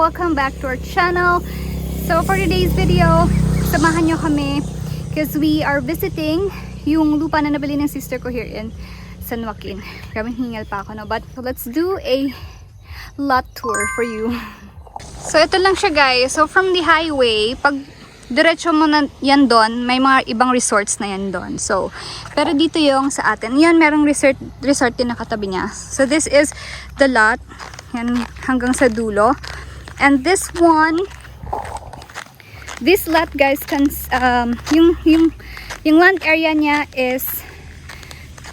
welcome back to our channel. So for today's video, samahan nyo kami because we are visiting yung lupa na nabili ng sister ko here in San Joaquin. Maraming hingal pa ako, no? But let's do a lot tour for you. So ito lang siya, guys. So from the highway, pag diretso mo na yan doon, may mga ibang resorts na yan doon. So, pero dito yung sa atin. Yan, merong resort din na katabi niya. So this is the lot. Yan, hanggang sa dulo. And this one, this lot, guys, yung land area niya is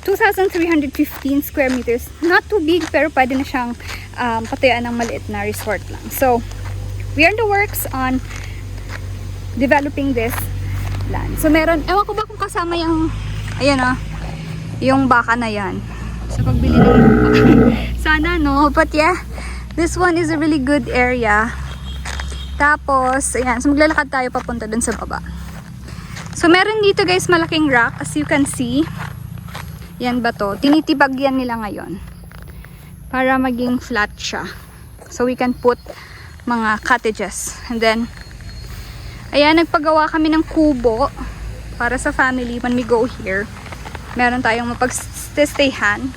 2,315 square meters. Not too big, pero pwede na siyang patayaan ng maliit na resort lang. So, we are in the works on developing this land. So, meron, ewan ko ba kung kasama yung, ayan yung baka na yan. Sa pagbili ng lupa. Sana, no? But yeah, this one is a really good area. Tapos, ayan. So, maglalakad tayo papunta dun sa baba. So, meron dito, guys, malaking rock. As you can see, yan ba to? Tinitibag yan nila ngayon. Para maging flat siya. So, we can put mga cottages. And then, ayan, nagpagawa kami ng kubo para sa family when we go here. Meron tayong mapag-stayhan.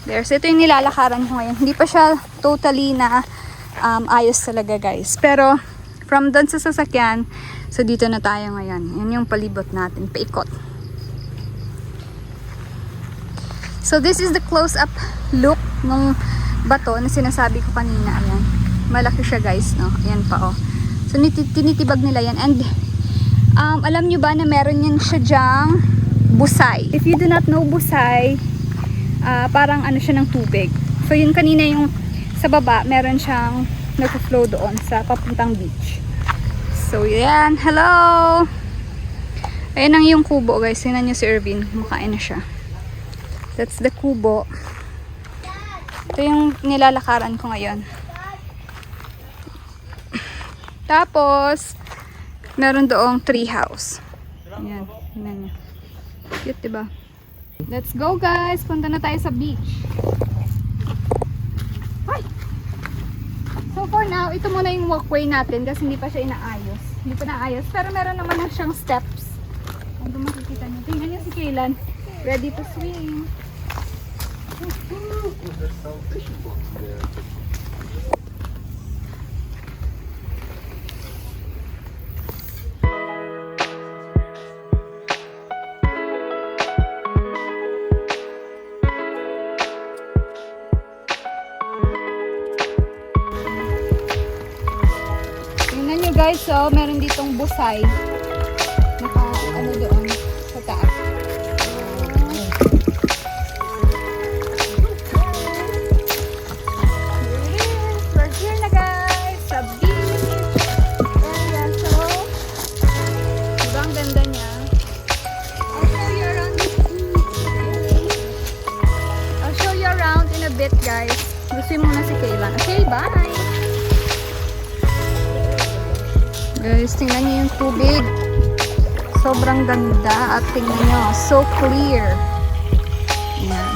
There. So, ito yung nilalakaran ko ngayon. Hindi pa siya totally na ayos talaga, guys. Pero, from doon sa sasakyan, so dito na tayo ngayon. Yan yung palibot natin. Paikot. So, this is the close-up look ng bato na sinasabi ko kanina. Ayan. Malaki siya, guys, no? Ayan pa, oh. So, tinitibag nila yan. And, alam nyo ba na meron yan siya dyang busay. If you do not know busay, parang ano siya ng tubig. So, yun kanina yung sa baba, meron siyang nag-flow doon sa papuntang beach. So, yan. Hello! Ayan ang yung kubo, guys. Tingnan nyo si Irvin. Mukhain na siya. That's the kubo. Ito yung nilalakaran ko ngayon. Tapos, meron doong tree house. Ayan. Tingnan nyo. Cute, diba? Let's go, guys! Punta na tayo sa beach. Hi! So for now, ito muna yung walkway natin kasi hindi pa siya inaayos. Hindi pa naayos. Pero meron naman na siyang steps. Ano makikita nyo? Tingnan nyo si Kaylan. Ready to swim. There's some fishing boats there. Guys, so meron ditong busay. Naka ano doon sa taas. We're here na, guys, sa beach area. So, diba ang ganda niya? I'll show you around in a bit, guys. Gusto muna si Kaylan. Okay, bye! Guys, tingnan niyo yung tubig. Sobrang ganda at tingnan niyo, so clear. Ayan.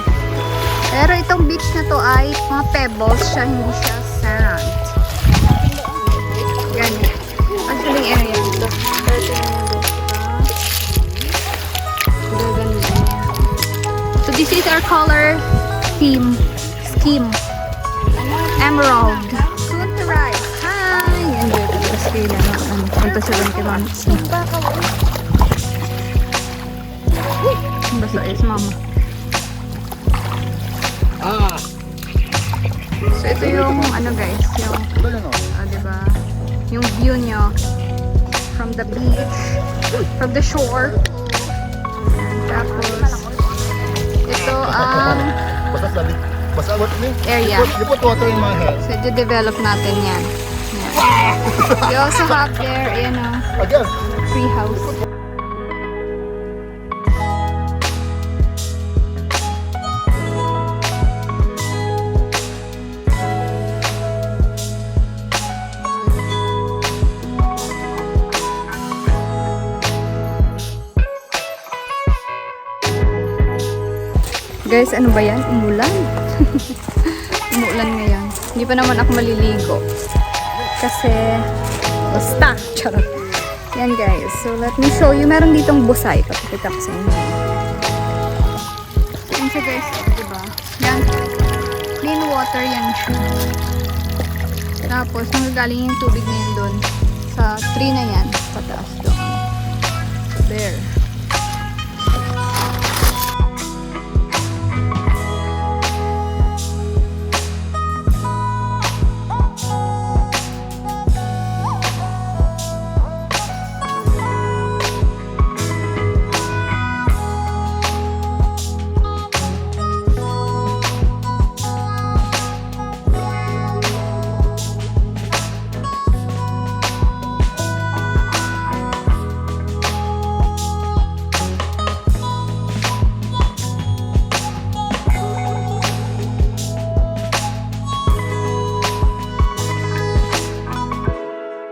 Pero itong beach na to ay mga pebbles siya, hindi siya sand. Ganyan. Actually, area dito. So this is our color scheme. Emerald. Soon to rise. Hi! Yan dito. Tapos kailan punta sa Lantimanos. Basta is mama. So ito yung ano, guys, yung diba? Yung view nyo from the beach, from the shore. And tapos ito area. So i-develop natin yan. We also have there, ayan o, tree house. Guys, ano ba yan? Umulan. Umulan ngayon. Hindi pa naman ako maliligo. Kasi, basta. Charot. Yan guys. So, let me show you. Meron ditong busay. Papakita ko sa inyo. Yan siya guys. Diba? Yan. Clean water yan siya. Tapos, nanggagaling yung tubig na yun doon. Sa tree na yan. Pataas doon. There.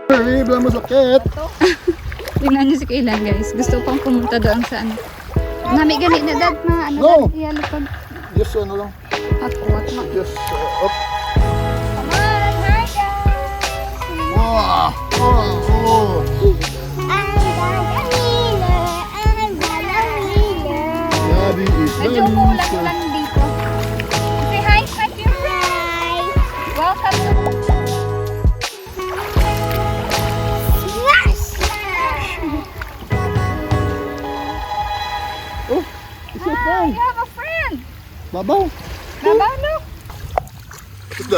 Hurry, bilang masakit. Tingnan niyo si Kailan guys. Gusto pang pumunta doon sa ano. Nami gali na dad na ano No. dad. Iyalipag. Yes, ano lang. What ma. Yes, up. Come on, hi guys. Oh, oh. Daddy is Medyo umuulan-ulan dito. Say hi, Matthew. Hi. Welcome to Oh, it's your Hi, friend. you have a friend. Babaw. Baba, look.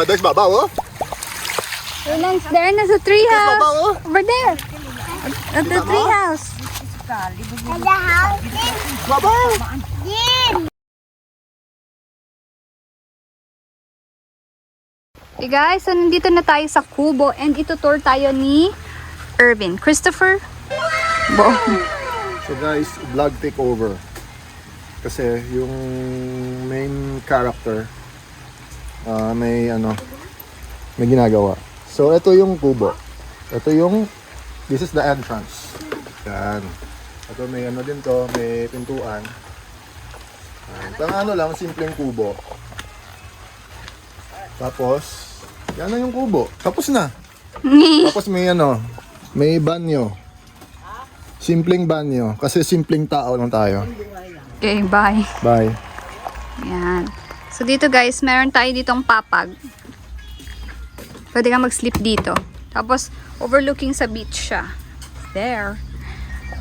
There's babaw, oh. Kailan's there na sa tree Babaw, house. oh. Over there. At the tree house. Babaw. Hey guys, so nandito na tayo sa Kubo and itutour tayo ni Irvin. Christopher? Bo. So guys, vlog takeover. Kasi yung main character may ginagawa. So ito yung kubo. This is the entrance. Yan. Ito may ano din to, may pintuan. Pang lang, simpleng kubo. Tapos, yan na yung kubo. Tapos na. Tapos may banyo. Simpleng banyo. Kasi simpleng tao lang tayo. Okay, bye. Bye. Yan. So dito guys, meron tayo ditong papag. Pwede ka mag-sleep dito. Tapos, overlooking sa beach siya. There.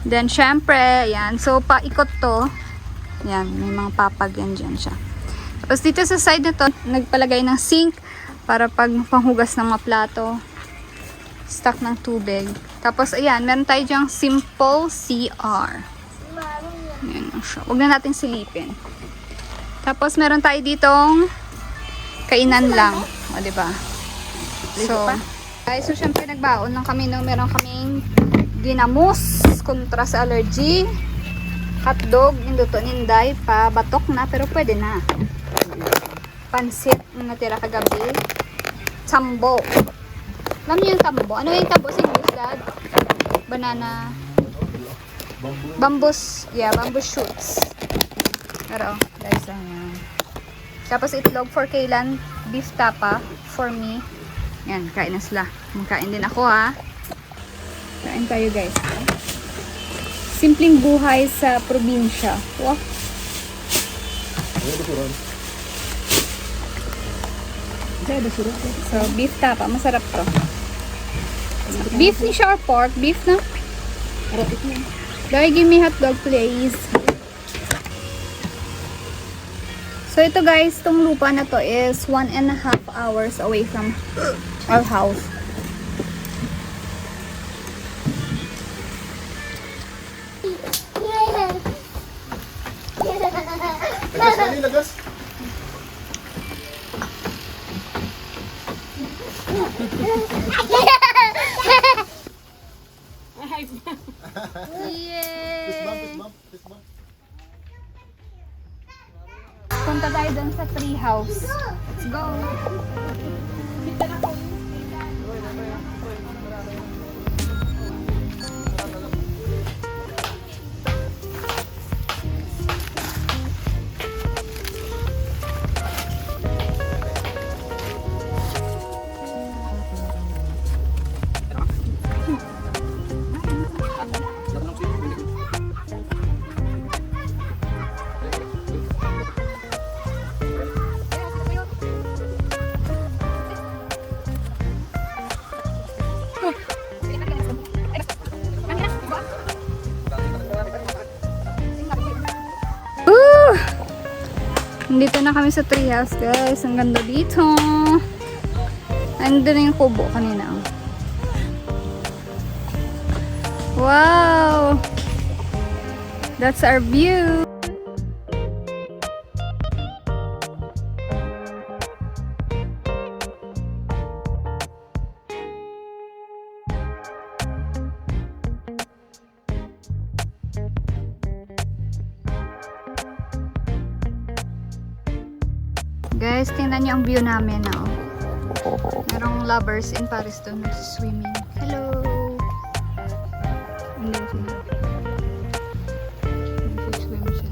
Then, syempre, yan. So, paikot to. Yan, may mga papag yan dyan siya. Tapos, dito sa side na to, nagpalagay ng sink para pag panghugas ng mga plato. Stock ng tubig. Tapos, ayan, meron tayo dyang simple CR. Ayan lang siya. Huwag na natin silipin. Tapos, meron tayo ditong kainan lang. O, diba? So, guys, so syempre nagbaon lang kami no. Meron kaming ginamos kontra sa allergy. Hotdog, induto ninday pa batok na pero pwede na. Pansit na natira kagabi. Tambo. Alam niyo yung tambo? Ano yung tambo sa English, Dad? Banana. Bambus. Yeah, bamboo shoots. Pero, guys, ayan. Tapos itlog for Kaylan. Beef tapa for me. Yan, kain na sila. Makain din ako ha. Kain tayo guys. Simpleng buhay sa probinsya. Wow. So, beef tapa. Masarap to. Beef ni siya or pork? Beef na? Dahil give me hot dog please. So, ito guys, itong lupa na to is 1.5 hours away from our house. Lagas, kali, lagas. Fist bump, fist bump, fist bump. Punta tayo dun sa tree house. Let's go! Nandito na kami sa treehouse, guys. Ang ganda dito. Nandito na yung kubo kanina. Wow! That's our view. Guys, tingnan niyo ang view namin, oh. Merong lovers in Paris doon nag-swimming. Hello! Nag-swim siya.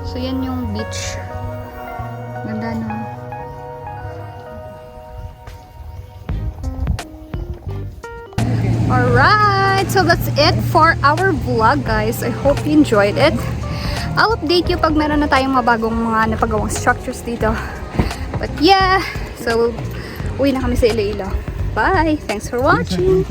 So, yan yung beach. Ganda, no? Alright! So, that's it for our vlog, guys. I hope you enjoyed it. I'll update you pag meron na tayong mabagong mga napagawang structures dito. But yeah, so uwi na kami sa Iloilo. Bye! Thanks for watching!